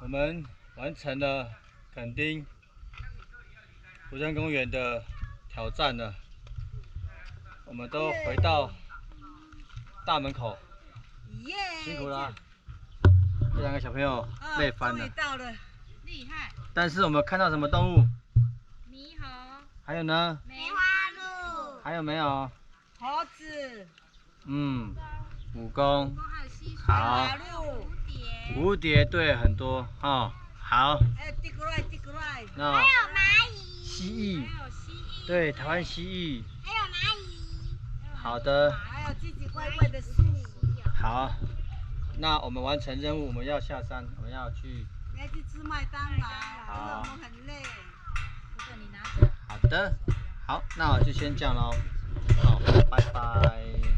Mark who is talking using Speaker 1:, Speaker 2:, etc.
Speaker 1: 我们完成了垦丁国家公园的挑战了，我们都回到大门口，辛苦了，这两个小朋友累翻了。
Speaker 2: 到了，厉害！
Speaker 1: 但是我们看到什么动物？
Speaker 2: 猕猴。
Speaker 1: 还有呢？
Speaker 2: 梅花鹿。
Speaker 1: 还有没有？
Speaker 2: 猴子。
Speaker 1: 蜈蚣。好。蝴蝶对，很多哦。好。
Speaker 2: 还有地瓜，
Speaker 1: 那
Speaker 3: 还有蚂蚁。
Speaker 1: 蜥蜴。
Speaker 2: 还有蜥蜴。
Speaker 1: 对，台湾蜥蜴。
Speaker 3: 还有蚂蚁。
Speaker 1: 好的。
Speaker 2: 还有奇奇怪怪的树。
Speaker 1: 好，那我们完成任务，我们要下山，我们要去。
Speaker 2: 你要去吃麦当劳，
Speaker 1: 好。
Speaker 2: 我们很累。这个你拿
Speaker 1: 着。好的，好，那我就先这样喽。好，拜拜。